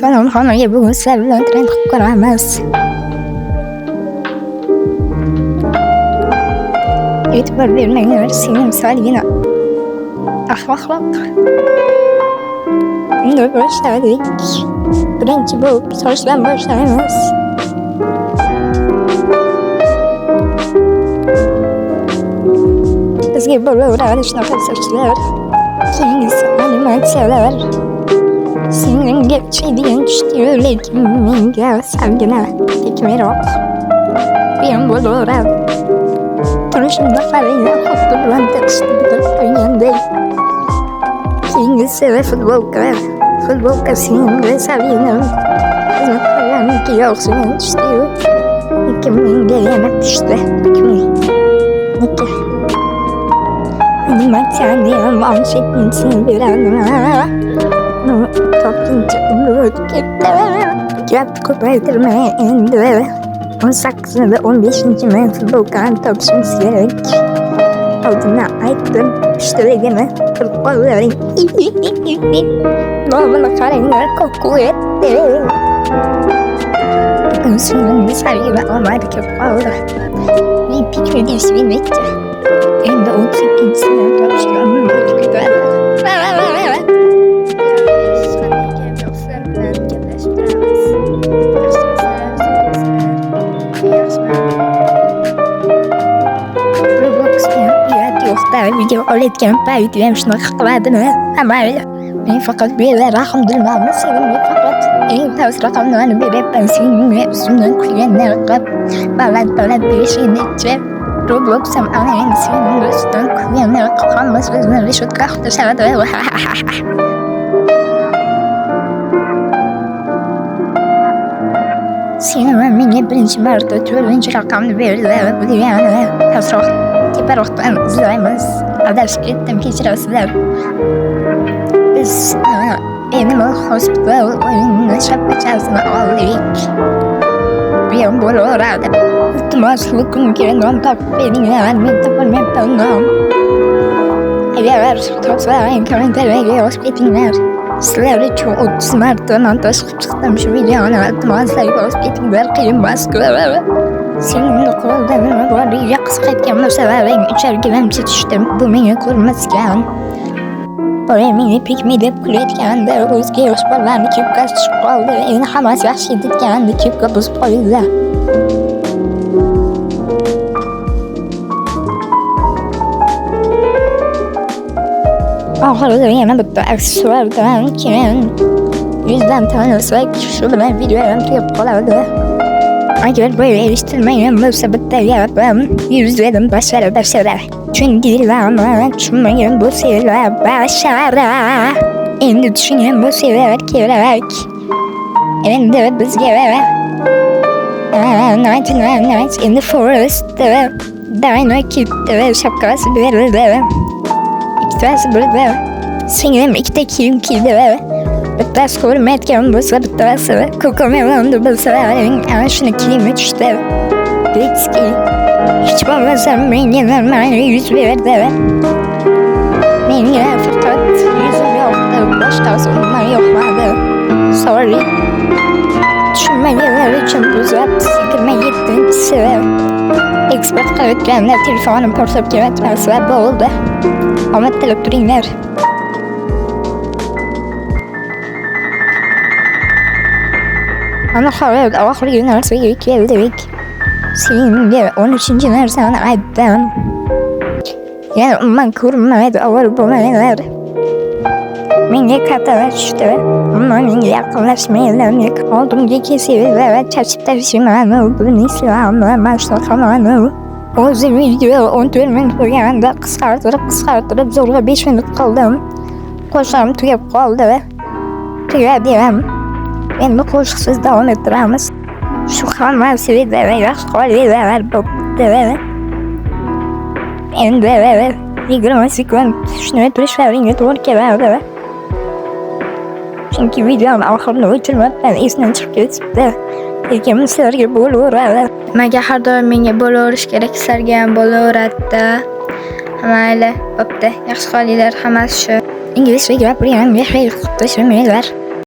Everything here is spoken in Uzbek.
Salom hammaga bugun sizlar bilan trend qilib ko'ramiz. E'tibor bermanglar, sening misolgina axloq. Endi boshladik. Birinchi bo'lib sochdan boshlaymiz. Bizga bo'laveradi shunaqa sochlar. Keyingisi animatsiyalar. Senga chiqadigan tushdi, lekin menga salgina tekmeroq. Bu ham bo'laveradi. Turishimda qaranglar, xuddi bilan taqishni bitirib qo'yganday. Keyingisi futbolka senga salgina xizmat qilganiga o'xshagan tushdi. Lekin menga yana tushdi. Nega? Animatsiyani ham olishni beradi. To'rtinchi umr ketdi. Gap ko'paytirmay endi 18-da 15-men futbolkani topishimiz kerak. Oldindan aytdim, ishtiragini qilib qo'ying. Nomini qaranglar, ko'kuyapti. O'zimni sarga olmadi kelib qoldi. Men pikniga svinetcha. Endi 18-sini topishga umid ketadi. Video olayotgan payt ham shunaqa qiladimi? Mayli. Men faqat bu yerda rahim dilmami? Senga faqat eng tavsiya raqamlarni beryapman. Senga ustimdan kulganlar qilib baland berishingcha Roblox ham ana senga ustimdan kulganlar qilib hammasi bizni rishotga qutishadi. Sen menga birinchi marta 4-raqamni berdilar. Bu degani pastroq teparoqdan izlaymiz. Adashib ketdim, kechirasizlar. Biz Animal Hospital o'yinini shapkachasini oldik. Bu ham bo'laveradi. Iltimos, kunga nom topib beringlar. Men topolmayapman nom. Agar topsalaring, kommentariyga yozib ketinglar. Sizlar uchun 30 marta montaj qilib chiqdim shu videoni. Iltimoslarga yozib ketinglar, qiyin emas-ku. Sening qo'lda nima bor? Qisqa aytgan bo'lsalaring, 3 gramcha tushdim. Bu menga ko'rmasgan. Boya meni pikmi deb kulayotganda o'zga yosh bolalarni kepkasi tushib qoldi. Endi hammasi yaxshi ketganda kepka buzib qo'ydi. Oxirida yana bitta aksessuardan keyin yuzdan tanilsak, shu bilan video ham tugab qoladi. Agar bu erishtirmagan bo'lsa bitta gapim, yuzlarim bashara. Chunkilarni tushunmagan bo'lsanglar bashara. Endi tushungan bo'lsanglar kerak. Endi bizga Night in the Forest Dino Kid shapkasi berildi. Ikkitasi bo'ldi. Singlim ikkita kiyim kiydi. Bittasi ko'rmayotgan bo'lsa, bittasi ko'komelonda bo'lsa, ana shuni kiyimi tushdi. Bitski. Hech bo'lmasa menga normal yuz berdi. Menga faqat yuzim yoqdi, boshqasi umuman yoqmadi. Sorry. Tushunmaganlar uchun buzat 27-si. Ekspert qilayotganda telefonim portlab ketmasa bo'ldi. Omad tilab turinglar. Ana xo'p, oxirgi narsaga keldik. Senga 13-narsani aytdim. Yana umuman ko'rmaydi, avval bo'lmanglar. Menga kattalar tushdi. Ammo menga yaqinlashmaydilar. Oldimga kesinglar va chachib tashlaymani. Buni islamni, mana shunaqa qilmani. O'zi video 14 minut bo'lganda qisqartirib zo'rg'a 5 minut qildim. Qo'shig'im tugab qoldi. Tugadi ham. Endi qo'shiqsiz davom ettiramiz. Shu hammasi videoda yaxshi qolganlar bo'pti. Endi 20 sekund shuni turishlaringga to'g'ri keladi. Chunki videoni oxirini o'chirmabman, esdan chiqib ketibdi. Lekin sizlarga bo'laveradi. Nimaga har doim menga bo'laverish kerak, sizlarga ham bo'laveradi. Mayli, bo'pti. Yaxshi qolinglar, hammasi shu. Inglizcha gapirgan, xayr qilib tashlamanglar.